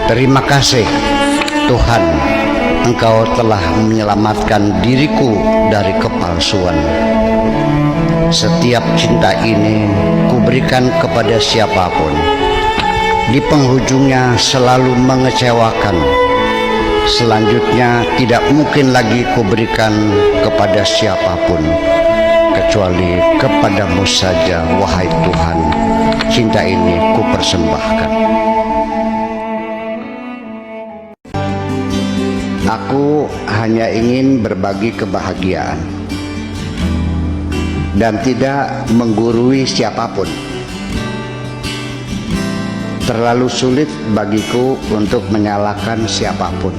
Terima kasih Tuhan, Engkau telah menyelamatkan diriku dari kepalsuan. Setiap cinta ini kuberikan kepada siapapun, di penghujungnya selalu mengecewakan. Selanjutnya tidak mungkin lagi kuberikan kepada siapapun kecuali kepadamu saja, wahai Tuhan. Cinta ini kupersembahkan. Aku hanya ingin berbagi kebahagiaan dan tidak menggurui siapapun. Terlalu sulit bagiku untuk menyalahkan siapapun.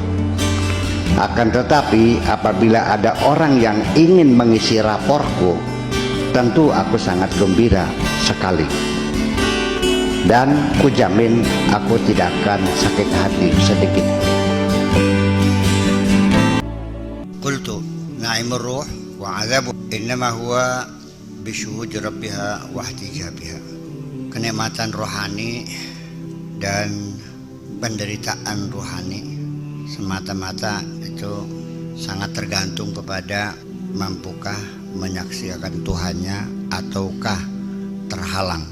Akan tetapi apabila ada orang yang ingin mengisi raporku, tentu aku sangat gembira sekali. Dan kujamin aku tidak akan sakit hati sedikit. Qultu na'imur ruh wa 'adzabu innama huwa bisyuhudi rabbiha wa ihtijabiha. Kenikmatan rohani dan penderitaan rohani semata-mata itu sangat tergantung kepada mampukah menyaksikan Tuhannya ataukah terhalang,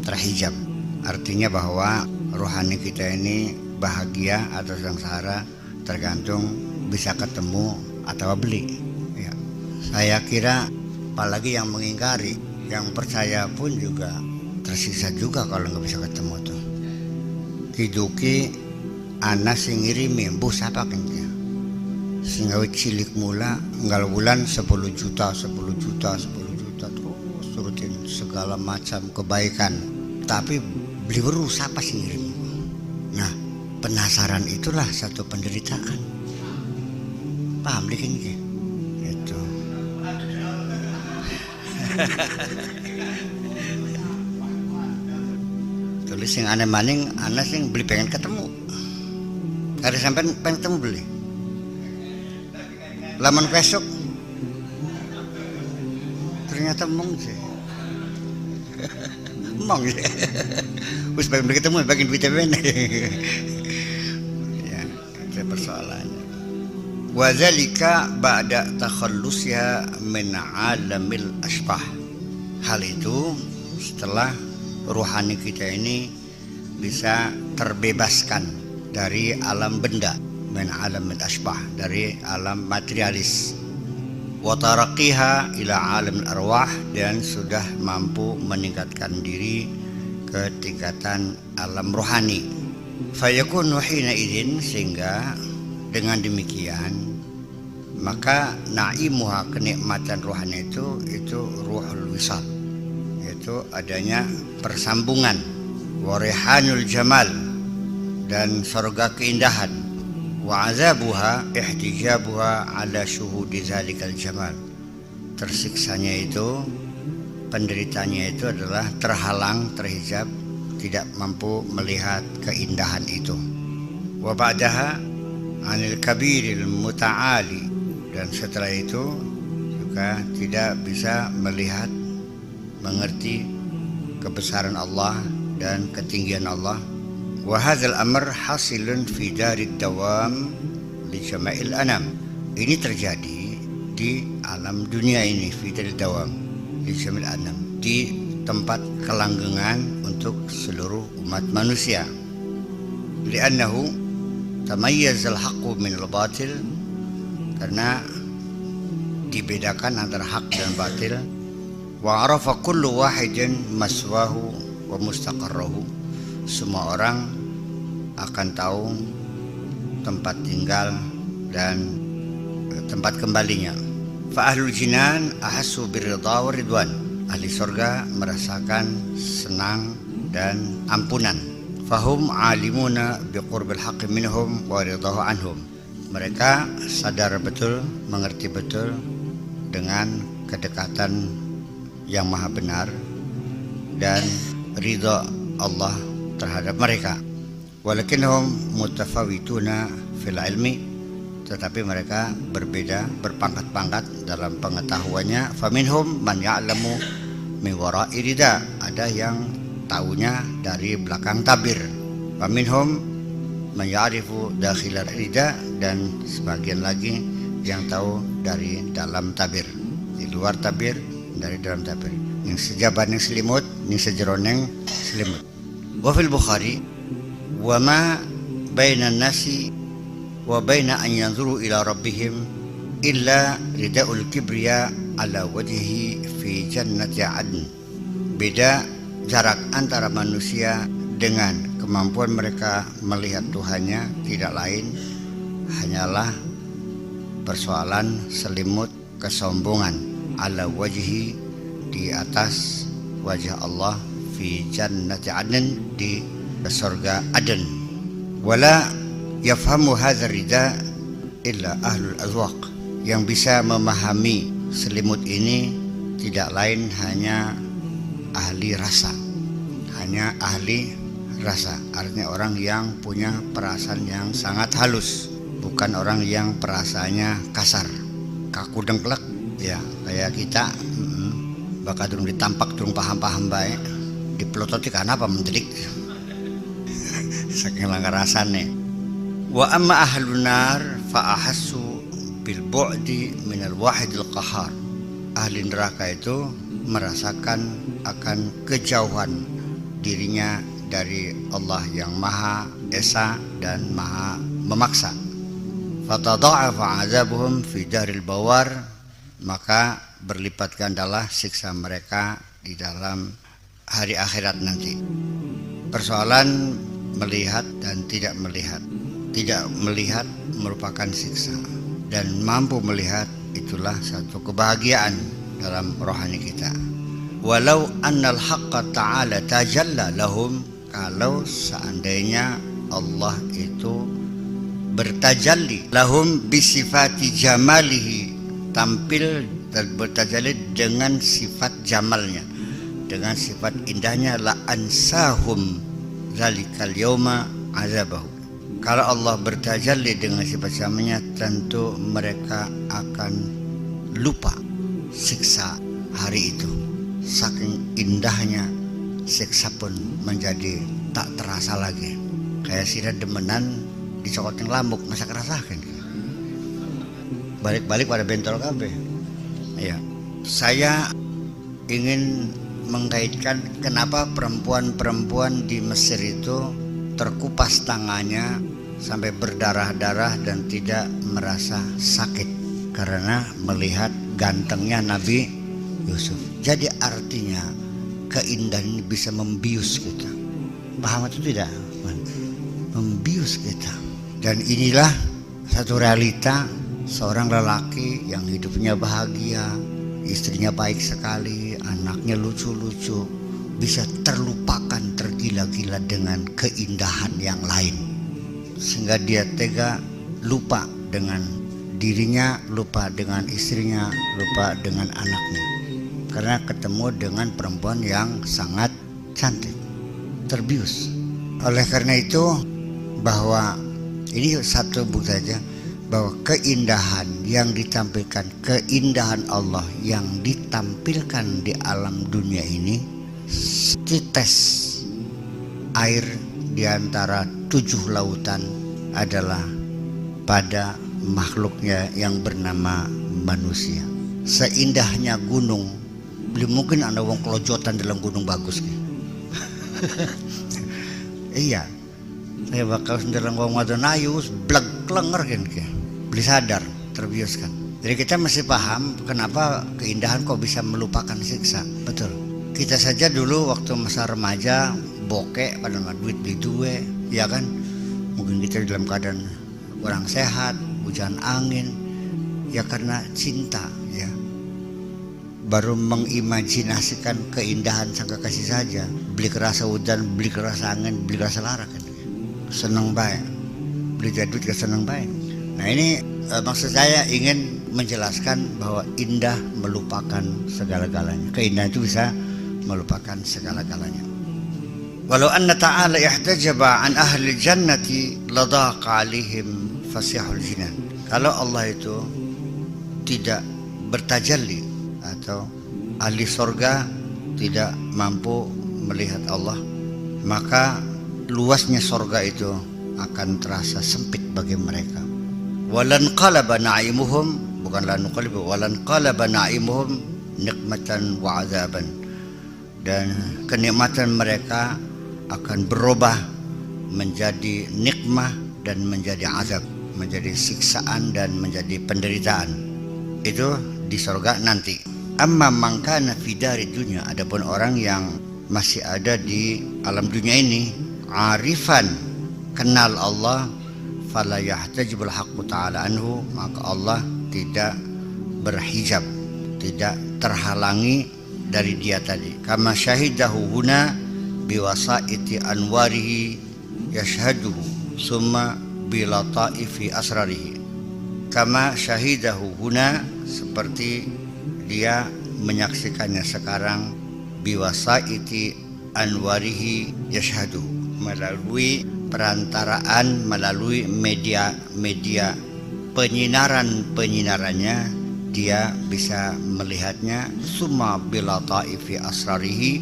terhijab. Artinya bahwa rohani kita ini bahagia atau sengsara tergantung bisa ketemu atau beli. Ya. Saya kira apalagi yang mengingkari, yang percaya pun juga tersiksa juga kalau nggak bisa ketemu tuh. Kiduki ana sing ngirimi mbuh sapa kengke. Sing gawe cilik mula nggal bulan 10 juta terus turutin segala macam kebaikan. Tapi beli beru sapa sing ngirim. Nah, penasaran itulah satu penderitaan. Paham deh kengke. Itu. Tulis sing aneh maning, ana sing beli pengen ketemu. Ada sampai pengen ketemu beli. Laman besok ternyata mong sih. Mong sih. Wis pengen beli ketemu, bagian duitnya bener. Ya, itu persoalannya. Wa dzalika ba'da takhallusha min 'alamil ashbah. Hal itu setelah rohani kita ini bisa terbebaskan dari alam benda, min alamil ashbah, dari alam materialis, wa taraqiha ila alamil arwah, dan sudah mampu meningkatkan diri ke tingkatan alam rohani. Fayakunu hina idzin, sehingga dengan demikian maka naimuha, kenikmatan rohani itu ruhul wisal, yaitu adanya persambungan, warihanul jamal, dan surga keindahan, wa azabuha ihtijabuha ala syuhudi zalikal jamal. Tersiksanya itu, penderitanya itu adalah terhalang, terhijab, tidak mampu melihat keindahan itu. Wa ba'daha anil kabiril muta'ali, dan setelah itu juga tidak bisa melihat, mengerti kebesaran Allah dan ketinggian Allah. Wa hadzal amr hasilun fi darid dawam li jama'il anam. Ini terjadi di alam dunia ini, fi darid dawam li jama'il anam, di tempat kelanggengan untuk seluruh umat manusia. Li'annahu tamayyazal haqqu min al-batil, karena dibedakan antara hak dan batil. Wa arafa kullu wahidin maswahu wa mustaqarrahu. Semua orang akan tahu tempat tinggal dan tempat kembalinya. Fa ahlul jinan ahassu birridha wa ridwan. Ahli surga merasakan senang dan ampunan. Fahum alimuna biqurbil haqqi minhum wa ridhahu anhum. Mereka sadar betul, mengerti betul dengan kedekatan yang maha benar dan ridha Allah terhadap mereka. Walakinnahum mutafawituna fil ilmi, tetapi mereka berbeda, berpangkat-pangkat dalam pengetahuannya. Faminhum man ya'lamu min wara'i rida, ada yang tahunya dari belakang tabir. Faminhum man ya'rifu dakhilar rida, dan sebagian lagi yang tahu dari dalam tabir, di luar tabir, dari dalam tabir. Yang sejabat yang selimut, yang sejeroneng selimut. Wa fil Bukhari, wa ma baina nasi wa baina an yanzuru ila rabbihim illa ridaul kibriya ala wajhihi fi jannati adn. Beda jarak antara manusia dengan kemampuan mereka melihat Tuhannya tidak lain hanyalah persoalan selimut kesombongan ala wajhi, di atas wajah Allah, fi jannati adn, di surga Aden. Wala yafhamu hadzal rida illa ahlul azwaq. Yang bisa memahami selimut ini tidak lain hanya ahli rasa, hanya ahli rasa. Artinya orang yang punya perasaan yang sangat halus, bukan orang yang perasaannya kasar, kaku dengklek ya, kayak kita bakal durung ditampak, durung paham-paham baik, dipelototi karena apa mendelik saking langgar rasane. Wa amma ahlun nar fa ahassu bil bu'di minal wahidil qahar. Ahli neraka itu merasakan akan kejauhan dirinya dari Allah yang Maha Esa dan Maha Memaksa. Fatadha'afa 'adzabuhum fi daril bawar, maka berlipat gandalah siksa mereka di dalam hari akhirat nanti. Persoalan melihat dan tidak melihat. Tidak melihat merupakan siksa, dan mampu melihat itulah satu kebahagiaan dalam rohani kita. Walau annal haqqa ta'ala tajalla lahum, kalau seandainya Allah itu bertajalli lahum bisifati jamalihi, tampil dan bertajalli dengan sifat jamalnya, dengan sifat indahnya, la ansahum zalikal yauma azabahu. Kalau Allah bertajalli dengan sifat jamalnya, tentu mereka akan lupa siksa hari itu. Saking indahnya siksa pun menjadi tak terasa lagi. Kayak sira demenan dicokotin lamuk, masa kerasakan. Balik-balik pada bentol kabeh. Ya, saya ingin mengkaitkan kenapa perempuan-perempuan di Mesir itu terkupas tangannya sampai berdarah-darah dan tidak merasa sakit karena melihat gantengnya Nabi Yusuf. Jadi artinya keindahan ini bisa membius kita. Paham itu tidak? Membius kita. Dan inilah satu realita seorang lelaki yang hidupnya bahagia, istrinya baik sekali, anaknya lucu-lucu, bisa terlupakan, tergila-gila dengan keindahan yang lain, sehingga dia tega lupa dengan dirinya, lupa dengan istrinya, lupa dengan anaknya, karena ketemu dengan perempuan yang sangat cantik, terbius. Oleh karena itu, bahwa ini satu bukti saja bahwa keindahan yang ditampilkan, keindahan Allah yang ditampilkan di alam dunia ini, setites air di antara 7 lautan adalah pada makhluknya yang bernama manusia. Seindahnya gunung, belum mungkin ada wong kelojotan dalam gunung bagus. Iya, saya bakal senderang wong wadon ayu bleg klenger kan, beli sadar, terbius kan. Jadi kita mesti paham kenapa keindahan kok bisa melupakan siksa. Betul. Kita saja dulu waktu masa remaja bokek pada duit beli duwe, ya kan? Mungkin kita dalam keadaan kurang sehat, hujan angin, ya karena cinta, ya. Baru mengimajinasikan keindahan sang kekasih saja. Beli kerasa hujan, beli kerasa angin, beli kerasa lara kan. Seneng baik. Beli duit ke seneng baik. Nah ini maksud saya ingin menjelaskan bahwa indah melupakan segala-galanya. Keindahan itu bisa melupakan segala-galanya. Walau anna ta'ala ihtajaba an ahli jannati ladaqa alaihim fasihul jinan. Kalau Allah itu tidak bertajalli atau ahli surga tidak mampu melihat Allah, maka luasnya surga itu akan terasa sempit bagi mereka. Walan qalaba na'imuhum, bukan lan qalbu, walan qalaba na'imuhum nikmatan wa azaban, dan kenikmatan mereka akan berubah menjadi nikmah dan menjadi azab, menjadi siksaan dan menjadi penderitaan. Itu di surga nanti. Amma man kana fi dari dunya, adapun orang yang masih ada di alam dunia ini, arifan, kenal Allah, fala yahtajibul haqqu ta'ala anhu, maka Allah tidak berhijab, tidak terhalangi dari dia tadi. Kama syahidahu huna biwasaiti anwarihi yashhaduhu summa bilataifi asrarihi. Kama syahidahu huna, seperti dia menyaksikannya sekarang, biwasaiti anwarihi yashhadu, melalui perantaraan, melalui media penyinarannya dia bisa melihatnya. Summa bilataifi asrarihi,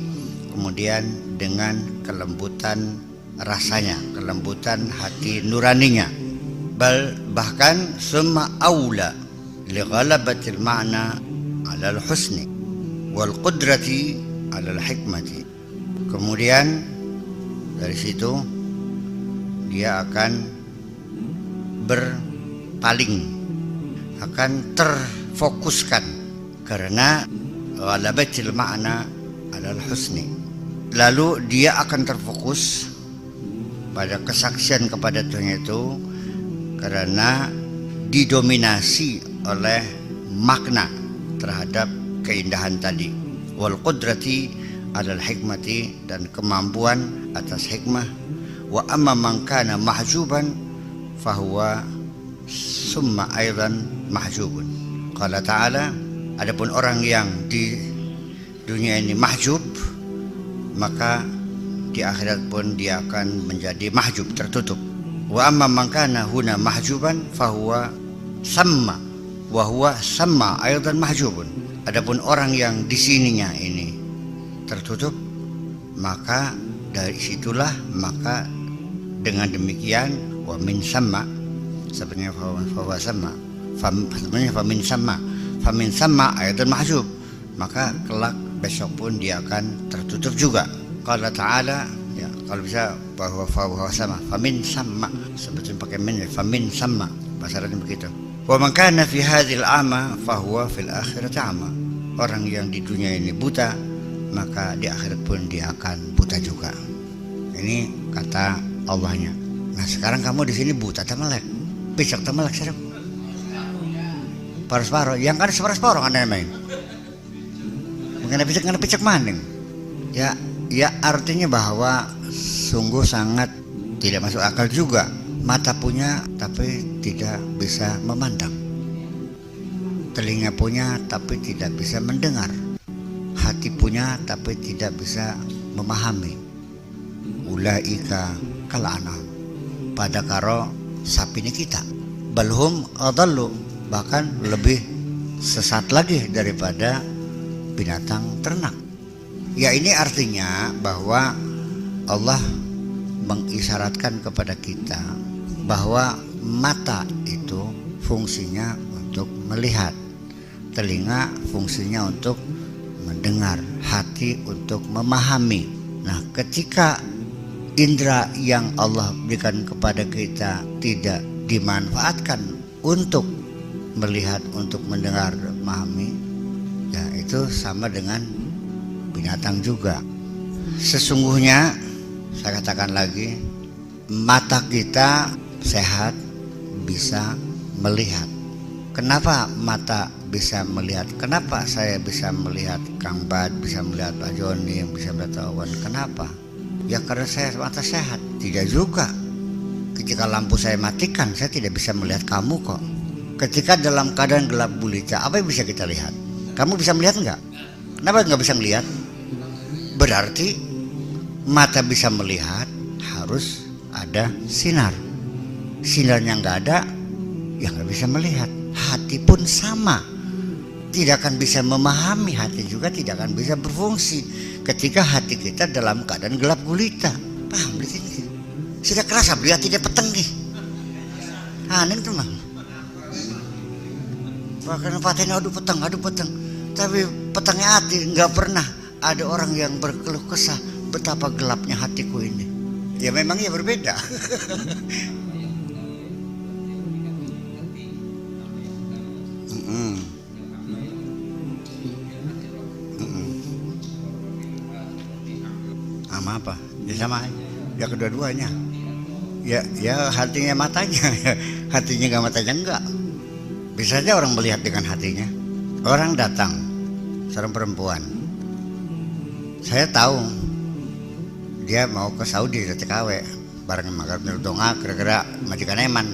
kemudian dengan kelembutan rasanya, kelembutan hati nuraninya. Bahkan summa aula li ghalabatil ma'na 'ala al-husni wal qudrati 'ala al-hikmati. Kemudian dari situ dia akan berpaling, akan terfokuskan karena ghalabatil ma'na 'ala al-husni. Lalu dia akan terfokus pada kesaksian kepada Tuhan itu karena didominasi oleh makna terhadap keindahan tadi. Wal qudrati 'alal hikmati, dan kemampuan atas hikmah. Wa amma man kana mahjuban fahuwa summa aidan mahjubun. Qala ta'ala, adapun orang yang di dunia ini mahjub, maka di akhirat pun dia akan menjadi mahjub, tertutup. Wa amma man kana huna mahjuban fahuwa samma wa huwa samma aidan mahjubun. Adapun orang yang di sininya ini tertutup, maka dari situlah, maka dengan demikian wa min samma, sebenarnya fahuwa samma, sebenarnya fa min samma aidan mahjub, maka kelak besok pun dia akan tertutup juga. Qala ta'ala, ya, kalau bisa bahwa fahuwa sama, famin sama, sebetulnya pakai min, famin sama, bahasa Arabnya begitu. Wa man kana fi hadzal ama fahuwa fil akhirati ama. Orang yang di dunia ini buta, maka di akhirat pun dia akan buta juga. Ini kata Allahnya. Nah, sekarang kamu di sini buta tamelek, picak tamelek serem, paruh-paruh, yang kan separuh-paruh kan main. Mengenai picak maning. Ya artinya bahwa sungguh sangat tidak masuk akal juga. Mata punya tapi tidak bisa memandang, telinga punya tapi tidak bisa mendengar, hati punya tapi tidak bisa memahami. Ulaika kal an'am, pada karo sapine kita. Balhum adallu, bahkan lebih sesat lagi daripada binatang ternak. Ya, ini artinya bahwa Allah mengisyaratkan kepada kita bahwa mata itu fungsinya untuk melihat, telinga fungsinya untuk mendengar, hati untuk memahami. Nah, ketika indera yang Allah berikan kepada kita tidak dimanfaatkan untuk melihat, untuk mendengar, memahami, ya itu sama dengan binatang juga. Sesungguhnya saya katakan lagi, mata kita sehat bisa melihat. Kenapa mata bisa melihat? Kenapa saya bisa melihat Kang Bad, bisa melihat Pak Joni, bisa melihat Awan? Kenapa? Ya karena saya mata sehat. Tidak juga. Ketika lampu saya matikan, saya tidak bisa melihat kamu kok. Ketika dalam keadaan gelap gulita, apa yang bisa kita lihat? Kamu bisa melihat enggak? Kenapa nggak bisa melihat? Berarti mata bisa melihat harus ada sinar. Sinarnya nggak ada, ya nggak bisa melihat. Hati pun sama, tidak akan bisa memahami. Hati juga tidak akan bisa berfungsi ketika hati kita dalam keadaan gelap gulita. Paham di sini? Sudah kerasa beli hati dia peteng nih. Aneh tuh mah. Bahkan paten aduh peteng. Tapi petengnya hati nggak pernah ada orang yang berkeluh kesah betapa gelapnya hatiku ini. Ya memang ya berbeda. Sama apa? Ya sama. Ya kedua-duanya. Ya hatinya matanya. Hatinya nggak matanya enggak. Bisa aja orang melihat dengan hatinya. Orang datang, seorang perempuan. Saya tahu dia mau ke Saudi ke TKW bareng Magar Donga kira-kira majikan Eman.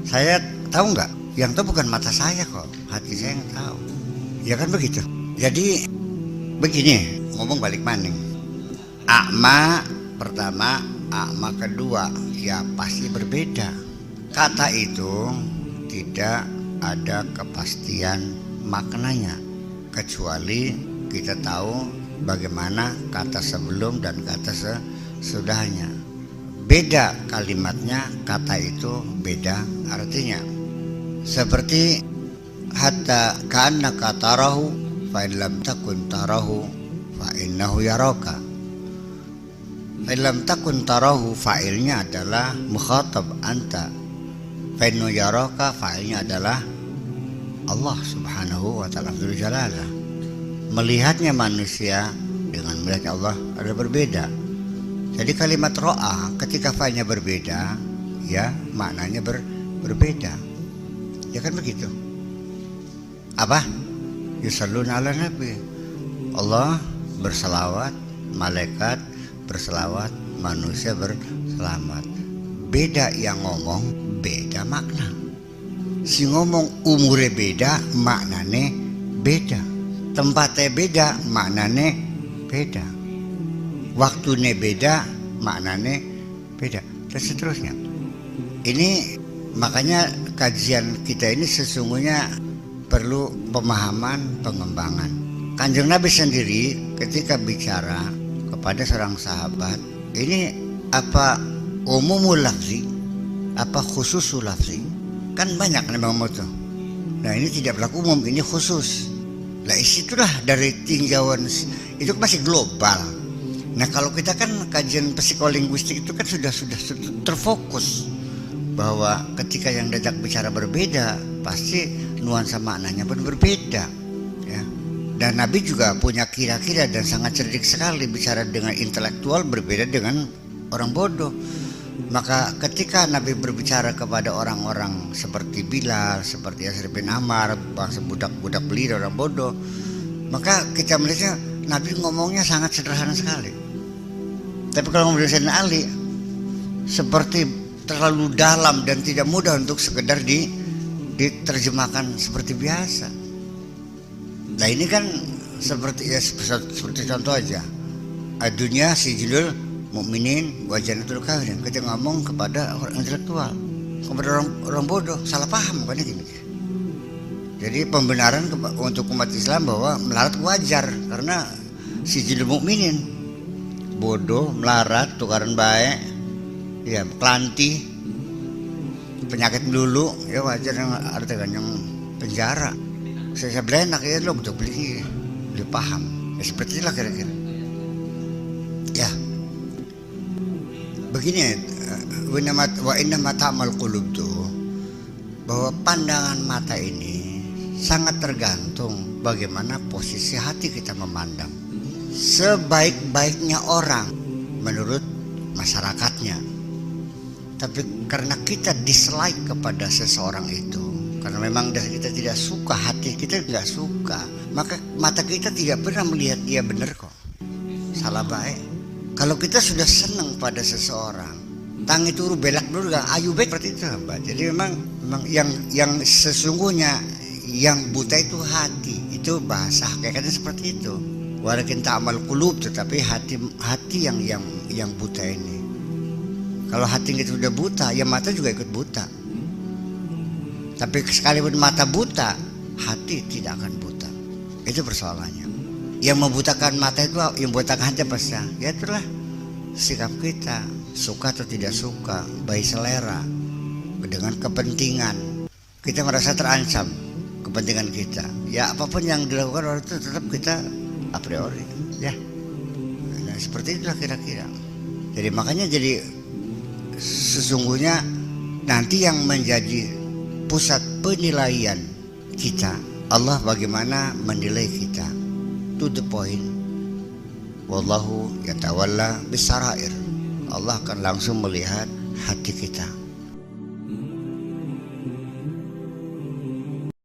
Saya tahu nggak? Yang tahu bukan mata saya kok, hati saya yang tahu. Ya kan begitu. Jadi begini, ngomong balik maning. Akma pertama, akma kedua, ya pasti berbeda. Kata itu tidak ada kepastian maknanya, kecuali kita tahu bagaimana kata sebelum dan kata sesudahnya. Beda kalimatnya, kata itu beda artinya. Seperti hatta ka'annaka tarahu fa in lam takun tarahu fa innahu yaraka. Fa in lam takun tarahu, fa'ilnya adalah mukhatab anta. Fa innahu yaraka, fa'ilnya adalah Allah subhanahu wa ta'ala Dzul Jalalah. Melihatnya manusia dengan melihat Allah ada berbeda. Jadi kalimat ro'a ketika fa'ilnya berbeda, ya maknanya berbeda. Ya kan begitu. Apa? Yusalluna ala nabi. Allah berselawat, malaikat berselawat, manusia berselawat. Beda yang ngomong, beda makna. Si ngomong umurnya beda, maknanya beda. Tempatnya beda, maknanya beda. Waktunya beda, maknanya beda. Dan seterusnya. Ini makanya kajian kita ini sesungguhnya perlu pemahaman, pengembangan. Kanjeng Nabi sendiri ketika bicara kepada seorang sahabat, ini apa umumul lafzi, apa khususul lafzi? Kan banyak memang moto. Nah ini tidak berlaku umum, ini khusus. Lah isitulah dari tinjauan itu masih global. Nah kalau kita kan kajian psikolinguistik itu kan sudah terfokus bahwa ketika yang diajak bicara berbeda, pasti nuansa maknanya pun berbeda. Ya. Dan Nabi juga punya kira-kira dan sangat cerdik sekali bicara dengan intelektual berbeda dengan orang bodoh. Maka ketika Nabi berbicara kepada orang-orang seperti Bilal, seperti Yasir bin Ammar, bangsa budak-budak belir orang bodoh, maka kita melihatnya Nabi ngomongnya sangat sederhana sekali. Tapi kalau ngomong Sayyidina Ali seperti terlalu dalam dan tidak mudah untuk sekedar diterjemahkan seperti biasa. Nah ini kan seperti contoh aja. Dunia sijilul mukminin wa jannatul kafirin. Kita ngomong kepada orang intelektual, kepada orang bodoh, salah paham kan gini. Jadi pembenaran untuk umat Islam bahwa melarat wajar karena sijilul mukminin. Bodoh, melarat, tukaran baik, ya kelanti, penyakit dulu, ya wajar yang artinya yang penjara. Saya bilang enak ya lo untuk beli paham. Ya seperti itulah kira-kira. Ya. Begini, wa inna mata'amal qulub tuh, bahwa pandangan mata ini sangat tergantung bagaimana posisi hati kita memandang. Sebaik-baiknya orang menurut masyarakatnya, tapi karena kita dislike kepada seseorang itu, karena memang kita tidak suka, hati kita tidak suka, maka mata kita tidak pernah melihat dia benar kok, salah baik. Kalau kita sudah senang pada seseorang, tangi turu belak dulu kan, ayu baik seperti itu Mbak. Jadi memang yang sesungguhnya yang buta itu hati, itu bahasa hakikatnya seperti itu. Walakin ta'amal qulub, tetapi hati yang buta ini. Kalau hati kita sudah buta, ya mata juga ikut buta. Tapi sekalipun mata buta, hati tidak akan buta. Itu persoalannya. Yang membutakan mata itu, yang membutakan hati apa sih? Ya itulah sikap kita, suka atau tidak suka, baik selera, dengan kepentingan. Kita merasa terancam kepentingan kita. Ya apapun yang dilakukan orang itu tetap kita a priori, ya. Nah, seperti itulah kira-kira. Jadi makanya jadi sesungguhnya nanti yang menjadi pusat penilaian kita, Allah bagaimana menilai kita. To the point. Wallahu yatawalla bisarair. Allah akan langsung melihat hati kita.